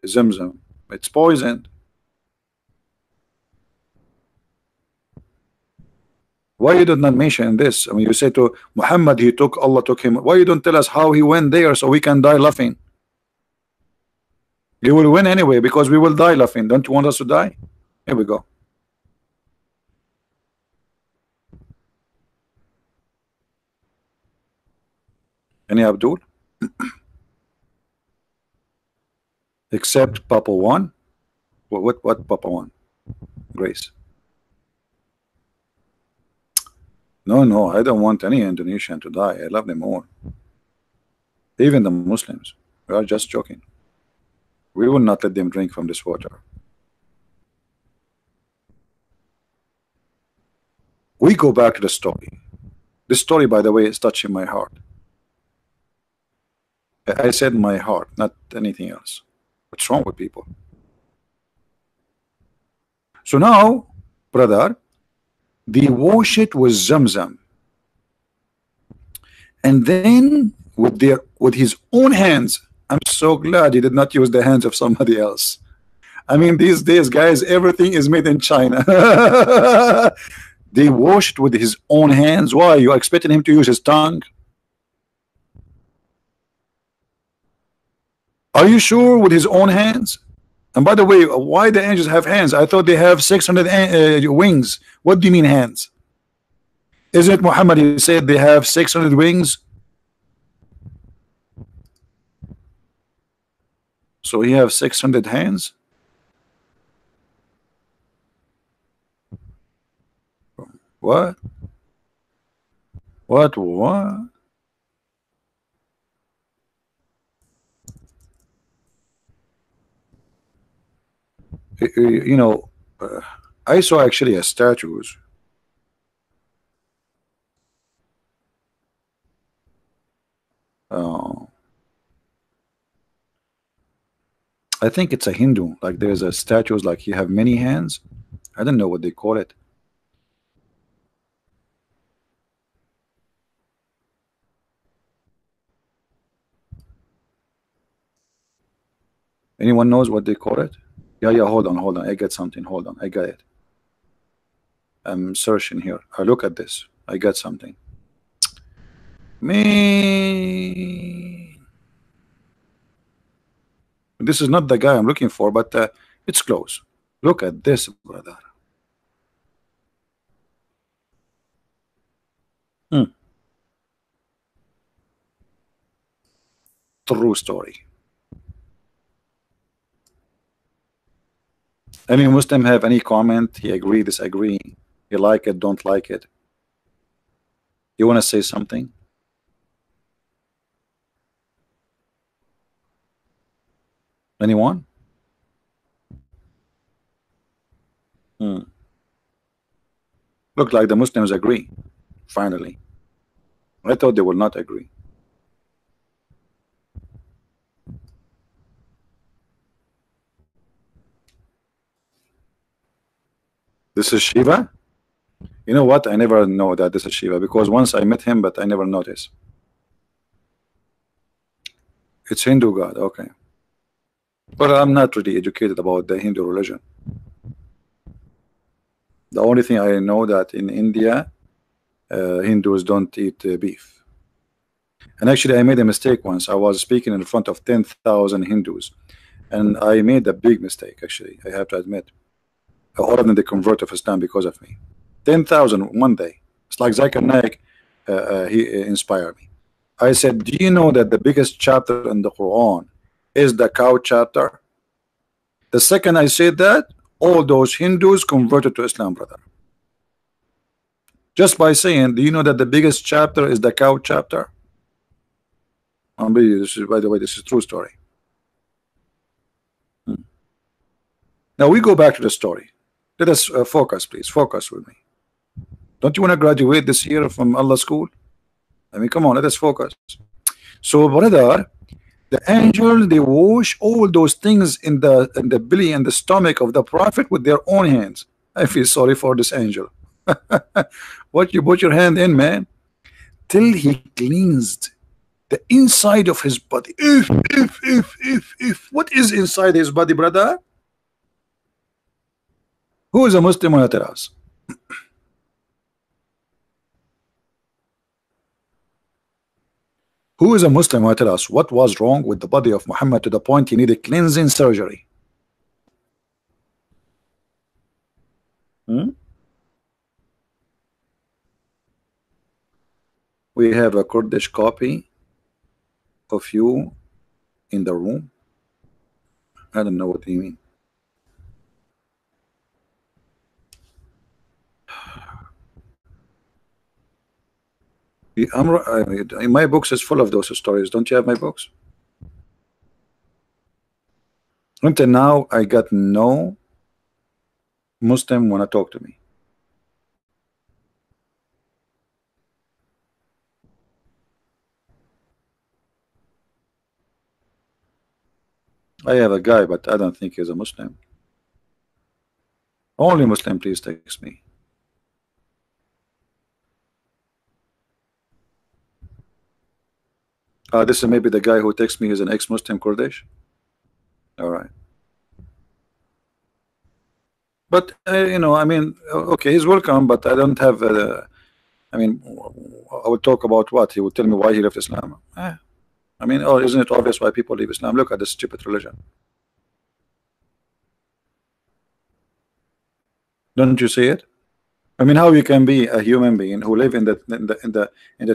A: Zamzam, it's poisoned. Why you did not mention this? I mean, you say to Muhammad, he took, Allah took him. Why you don't tell us how he went there so we can die laughing? You will win anyway because we will die laughing. Don't you want us to die? Here we go. Any Abdul? Except Papa 1. What Papa 1? Grace. No, I don't want any Indonesian to die. I love them all. Even the Muslims. We are just joking. We will not let them drink from this water. We go back to the story. This story, by the way, is touching my heart. I said my heart, not anything else. What's wrong with people? So now, brother, they wash it with Zamzam, and then with his own hands. I'm so glad he did not use the hands of somebody else. I mean, these days, guys, everything is made in China. They washed with his own hands. Why? You expecting him to use his tongue? Are you sure with his own hands? And by the way, why the angels have hands? I thought they have 600 wings. What do you mean hands? Isn't it Muhammad? He said they have 600 wings. So he have 600 hands. What? What? You know, I saw actually a statues. I think it's a Hindu. Like there's a statues like he have many hands. I don't know what they call it. Anyone knows what they call it? Yeah, hold on. I get something. Hold on, I got it. I'm searching here. I look at this. I got something. Me. This is not the guy I'm looking for, but it's close. Look at this, brother. True story. Any Muslim have any comment? He agree, disagree? You like it, don't like it? You want to say something? Anyone? Look like the Muslims agree. Finally, I thought they would not agree. This is Shiva. You know what? I never know that this is Shiva because once I met him, but I never noticed. It's Hindu god. Okay. But I'm not really educated about the Hindu religion. The only thing I know that in India, Hindus don't eat beef. And actually, I made a mistake once. I was speaking in front of 10,000 Hindus, and I made a big mistake. Actually, I have to admit. All of them they convert to Islam because of me. 10,000 one day. It's like Zakir Naik. He inspired me. I said, do you know that the biggest chapter in the Quran is the cow chapter? The second I said that, all those Hindus converted to Islam, brother. Just by saying, do you know that the biggest chapter is the cow chapter? This is, by the way, this is a true story. Now we go back to the story. Let us focus, please. Focus with me. Don't you want to graduate this year from Allah school? I mean, come on, let us focus. So, brother, the angels, they wash all those things in the belly and the stomach of the Prophet with their own hands. I feel sorry for this angel. What you put your hand in, man, till he cleansed the inside of his body. If what is inside his body, brother? Who is a Muslim on tell us? Who is a Muslim who tell us what was wrong with the body of Muhammad to the point he needed cleansing surgery? We have a Kurdish copy of you in the room. I don't know what you mean. My books is full of those stories. Don't you have my books? Until now, I got no Muslim want to talk to me. I have a guy, but I don't think he's a Muslim. Only Muslim, please text me. This is maybe the guy who texts me. He's an ex-Muslim Kurdish. All right. But you know, I mean, okay, he's welcome, but I don't have. I mean, I would talk about what he would tell me why he left Islam. I mean, oh, isn't it obvious why people leave Islam? Look at this stupid religion. Don't you see it? I mean, how you can be a human being who live in the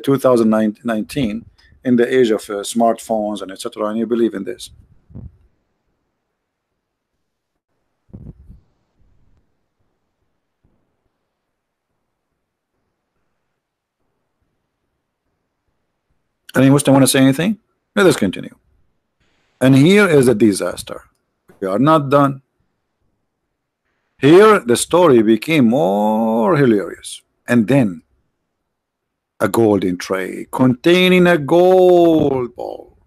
A: 2019 in the age of smartphones and etc. and you believe in this? Any Muslim want to say anything? Let us continue. And here is a disaster. We are not done. Here the story became more hilarious. And then a golden tray containing a gold ball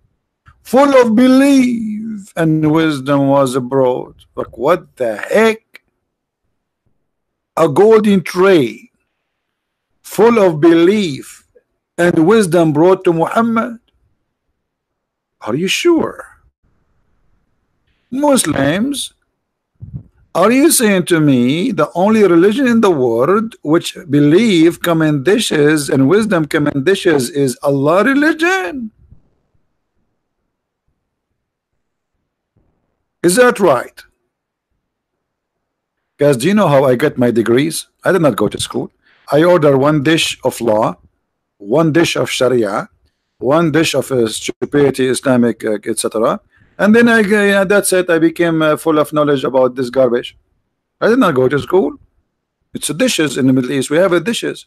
A: full of belief and wisdom was brought. Like, what the heck? A golden tray full of belief and wisdom brought to Muhammad? Are you sure? Muslims, are you saying to me the only religion in the world which belief come in dishes and wisdom come in dishes is Allah religion? Is that right? Guys, do you know how I get my degrees? I did not go to school. I order one dish of law, one dish of Sharia, one dish of stupidity, Islamic, etc. And then that's it. I became full of knowledge about this garbage. I did not go to school. It's dishes in the Middle East. We have dishes.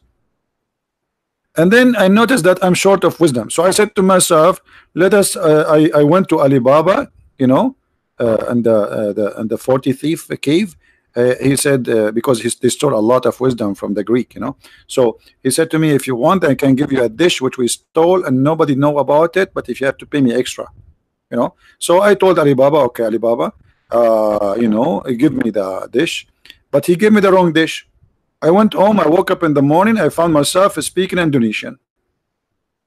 A: And then I noticed that I'm short of wisdom. So I said to myself, let us. I went to Alibaba, you know, and the 40 thief cave. He said because they stole a lot of wisdom from the Greek, you know. So he said to me, if you want, I can give you a dish which we stole and nobody know about it, but if you have to pay me extra, you know. So I told Alibaba, okay, Alibaba, you know, give me the dish, but he gave me the wrong dish. I went home, I woke up in the morning, I found myself speaking Indonesian,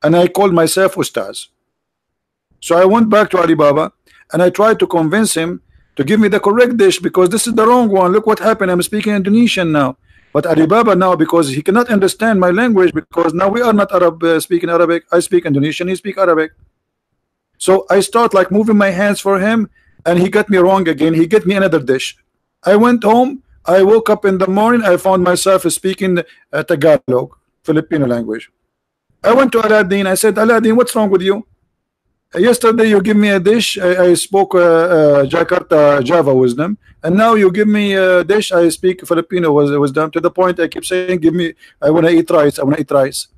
A: and I called myself Ustaz. So I went back to Alibaba and I tried to convince him to give me the correct dish because this is the wrong one. Look what happened. I'm speaking Indonesian now. But Alibaba now, because he cannot understand my language, because now we are not Arab speaking Arabic. I speak Indonesian, he speak Arabic. So I start like moving my hands for him, and he got me wrong again. He get me another dish. I went home. I woke up in the morning. I found myself speaking Tagalog, Filipino language. I went to Aladdin. I said, Aladdin, what's wrong with you? Yesterday you give me a dish. I spoke Jakarta Java wisdom, and now you give me a dish. I speak Filipino wisdom. To the point I keep saying, give me. I want to eat rice. I want to eat rice.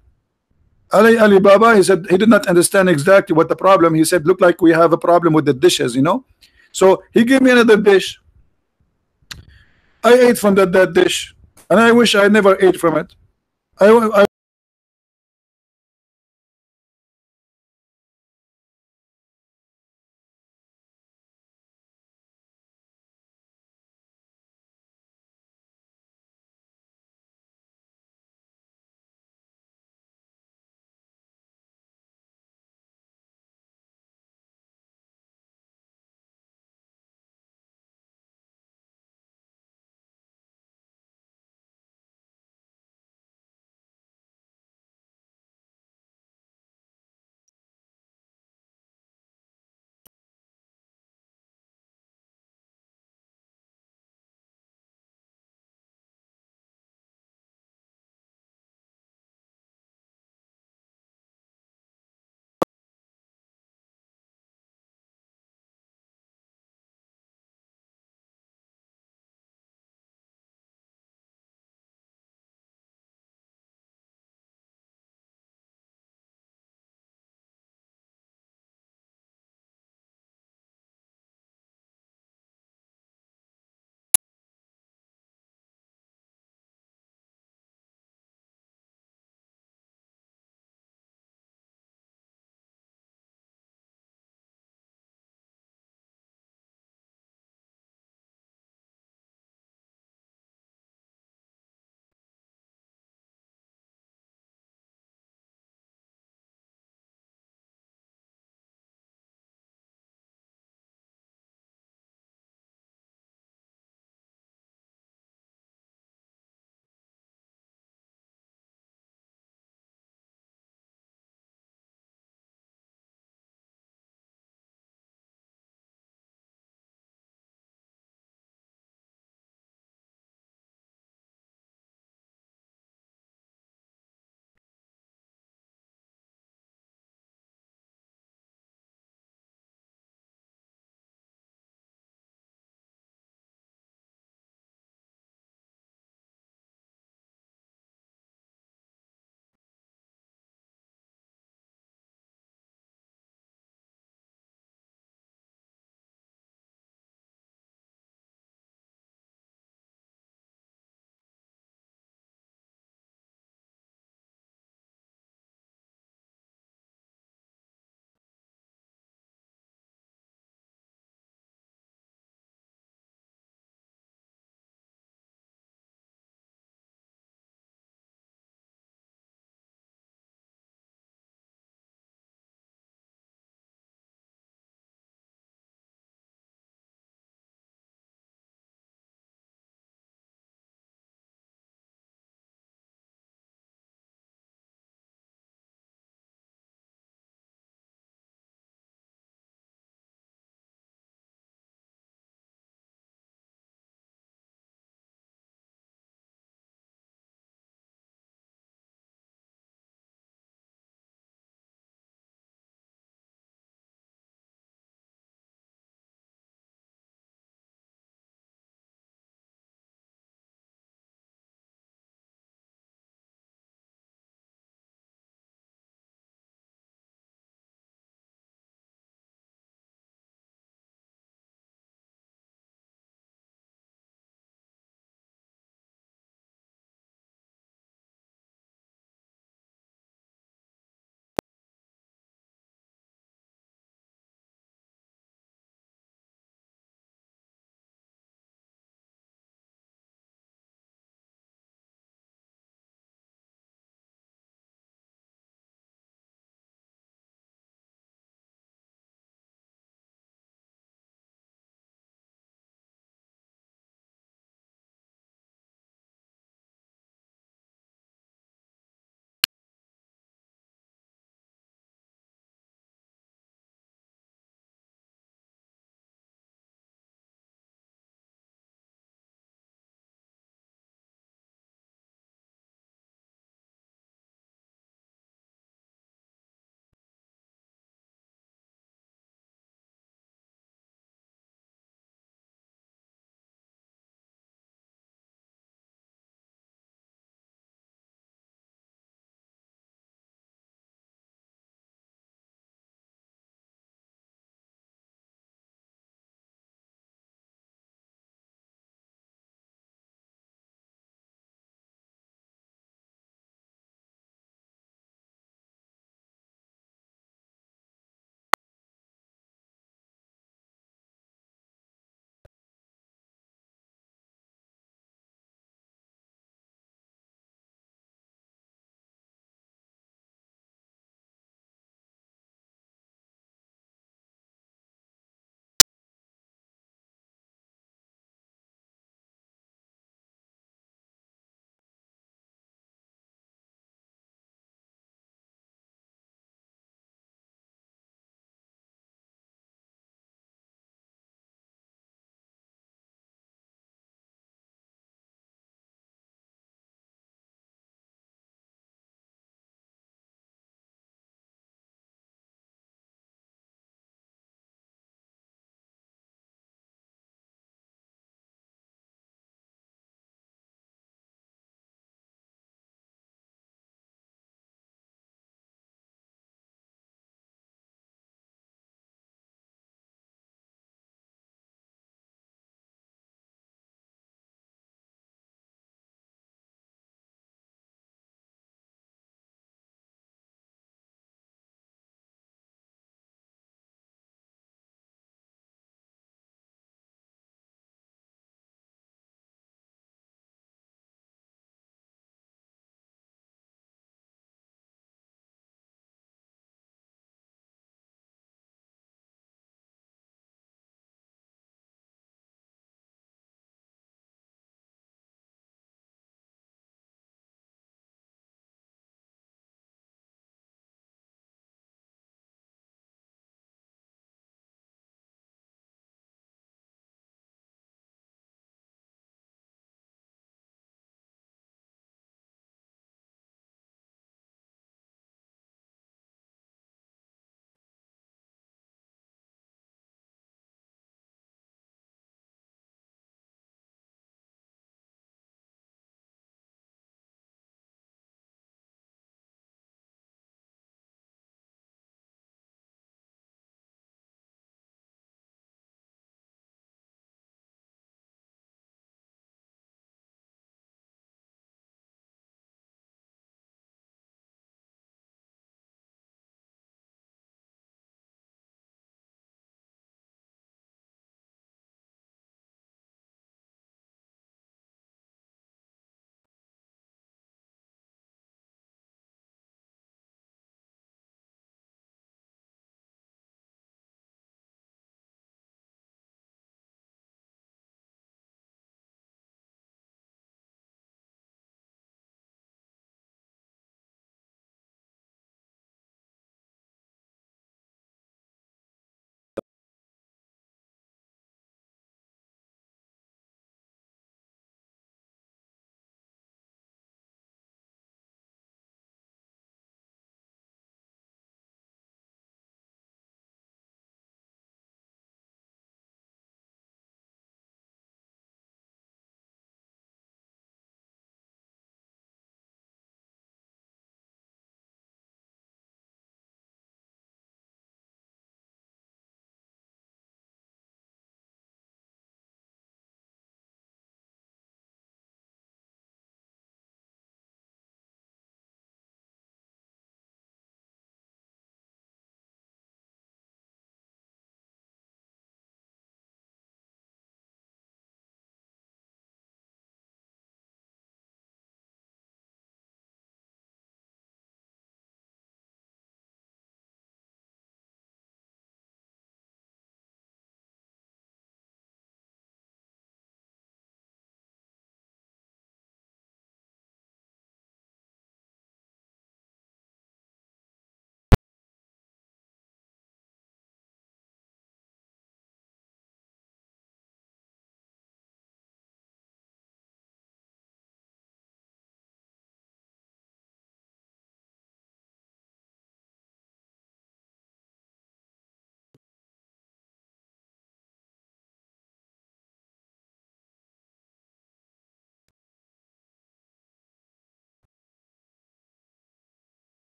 A: Alibaba, he said he did not understand exactly what the problem. He said, look like we have a problem with the dishes, you know. So he gave me another dish. I ate from that dish, and I wish I never ate from it. I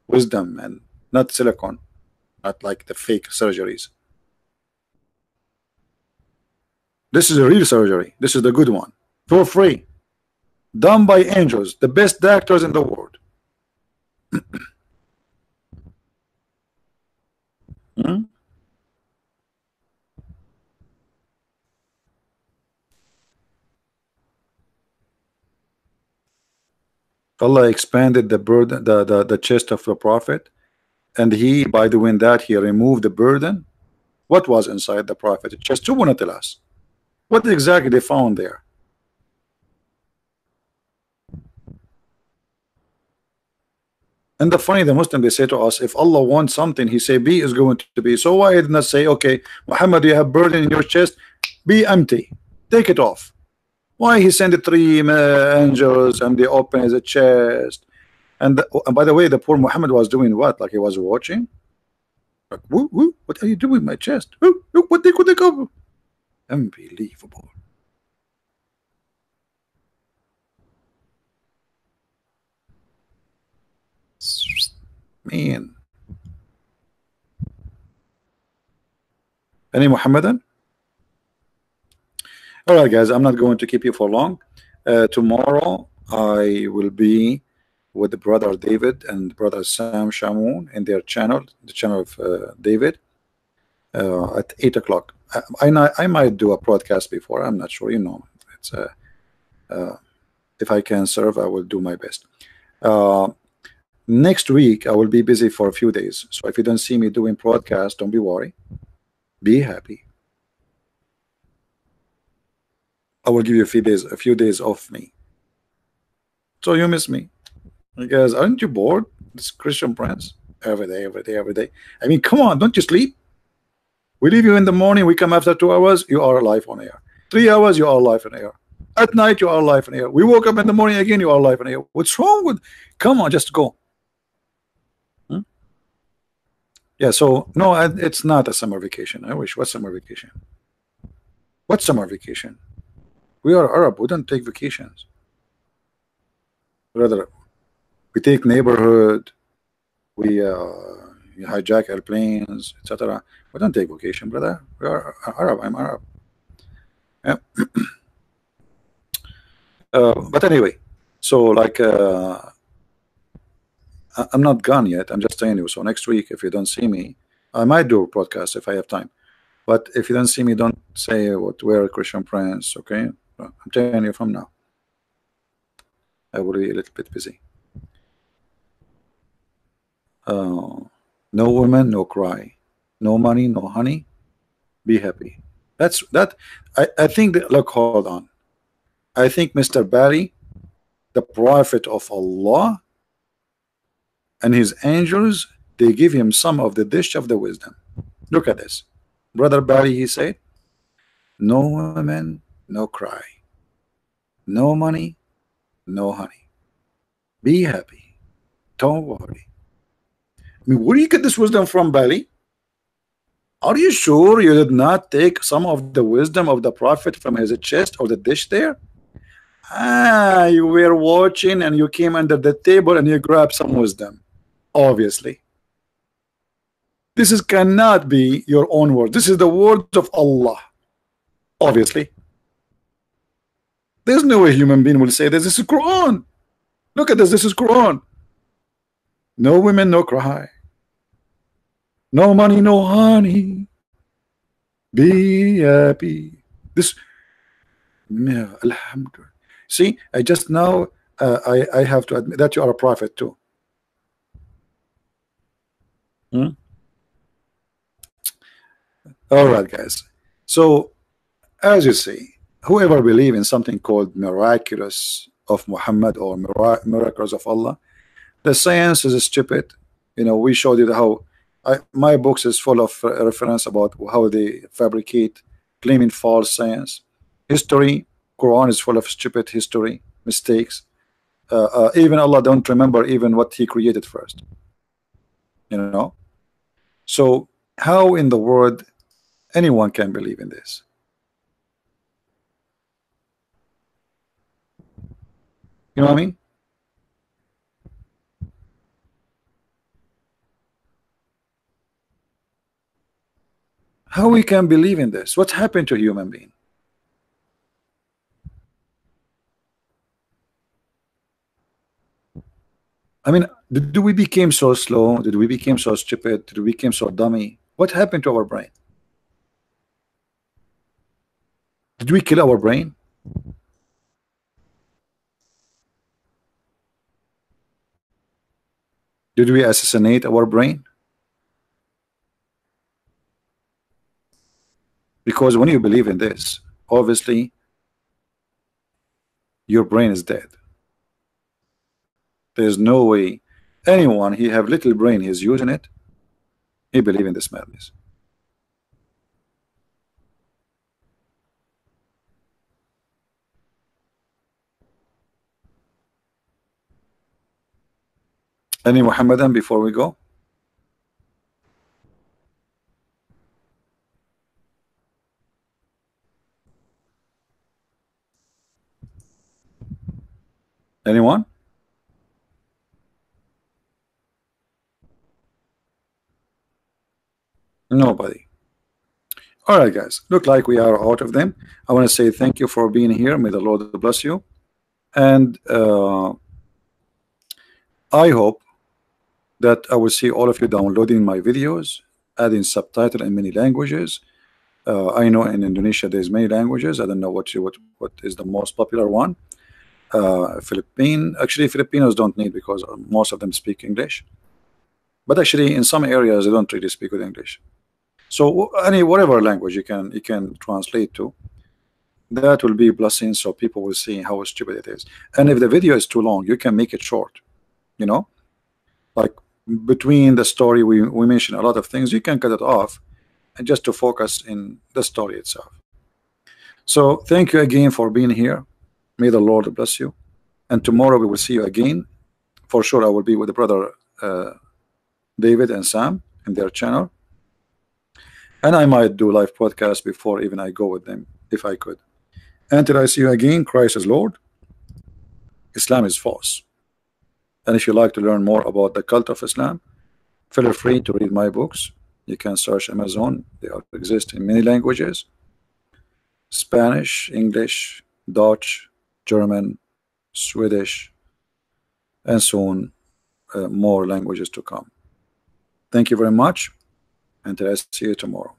A: wisdom and not silicone, not like the fake surgeries. This is a real surgery. This is the good one, for free, done by angels, the best doctors in the world. Hmm? Allah expanded the burden, the chest of the Prophet, and he, by doing that, he removed the burden. What was inside the Prophet? Chest to wanna tell us. What exactly they found there? And the funny, the Muslim, they say to us, if Allah wants something, he say be is going to be. So why did not say, okay, Muhammad, you have burden in your chest, be empty, take it off? Why he sent the three angels and they open his chest? And by the way, the poor Muhammad was doing what? Like he was watching. Like, woo, woo, what are you doing with my chest? Woo, woo, what they could they go? Unbelievable. Man. Any Muhammadan? All right, guys, I'm not going to keep you for long. Tomorrow I will be with the brother David and brother Sam Shamoun in their channel, the channel of David, at 8 o'clock. I might do a broadcast before. I'm not sure. You know, it's if I can serve, I will do my best. Next week I will be busy for a few days. So if you don't see me doing broadcast, don't be worried. Be happy. I will give you a few days off me. So you miss me. Because aren't you bored? This Christian Prince every day, every day, every day. I mean, come on, don't you sleep? We leave you in the morning, we come after 2 hours, you are alive on air. 3 hours, you are alive on air. At night, you are alive on air. We woke up in the morning again, you are alive on air. What's wrong with? Come on, just go. Hmm? Yeah, so no, it's not a summer vacation. I wish. What summer vacation? What summer vacation? We are Arab. We don't take vacations. Rather, we take neighborhood. We hijack airplanes, etc. We don't take vacation, brother. We are Arab. I'm Arab. Yeah. But anyway, so like I'm not gone yet. I'm just telling you. So next week, if you don't see me, I might do a podcast if I have time. But if you don't see me, don't say what we're Christian Prince. Okay, I'm telling you from now. I will be a little bit busy. No women, no cry. No money, no honey. Be happy. That's that. I think that, look, hold on. I think Mr. Barry, the prophet of Allah, and his angels, they give him some of the dish of the wisdom. Look at this. Brother Barry, he said, no women, no cry. No money, no honey. Be happy. Don't worry. I mean, where do you get this wisdom from, Barry? Are you sure you did not take some of the wisdom of the prophet from his chest or the dish there? Ah, you were watching and you came under the table and you grabbed some wisdom. Obviously. This is cannot be your own word. This is the words of Allah. Obviously. There's no way a human being will say this. This is Quran. Look at this. This is Quran. No women, no cry. No money, no honey. Be happy. This, alhamdulillah. See, I just now I have to admit that you are a prophet too. Hmm? All right, guys. So as you see, whoever believe in something called miraculous of Muhammad or miracles of Allah, the science is stupid. You know, we showed you how my books is full of reference about how they fabricate, claiming false science. History, Quran is full of stupid history, mistakes. Even Allah don't remember even what He created first. You know, so how in the world anyone can believe in this? You know what I mean? How we can believe in this? What happened to human being? I mean, did we became so slow? Did we became so stupid? Did we became so dummy? What happened to our brain? Did we kill our brain? Did we assassinate our brain? Because when you believe in this, obviously your brain is dead. There's no way anyone he have little brain, he's using it, he believe in this madness. Any Muhammadan before we go? Anyone? Nobody. All right, guys. Look like we are out of them. I want to say thank you for being here. May the Lord bless you. And I hope that I will see all of you downloading my videos, adding subtitle in many languages. I know in Indonesia there's many languages. I don't know what is the most popular one. Philippine. Actually, Filipinos don't need because most of them speak English. But actually, in some areas they don't really speak good English. So whatever language you can translate to, that will be a blessing. So people will see how stupid it is. And if the video is too long, you can make it short. You know, like between the story we mention a lot of things. You can cut it off, and just to focus in the story itself. So thank you again for being here. May the Lord bless you. And tomorrow we will see you again. For sure, I will be with the brother David and Sam in their channel. And I might do live podcast before even I go with them, if I could. Until I see you again, Christ is Lord. Islam is false. And if you like to learn more about the cult of Islam, feel free to read my books. You can search Amazon. They exist in many languages: Spanish, English, Dutch, German, Swedish, and soon more languages to come. Thank you very much. Until I see you tomorrow.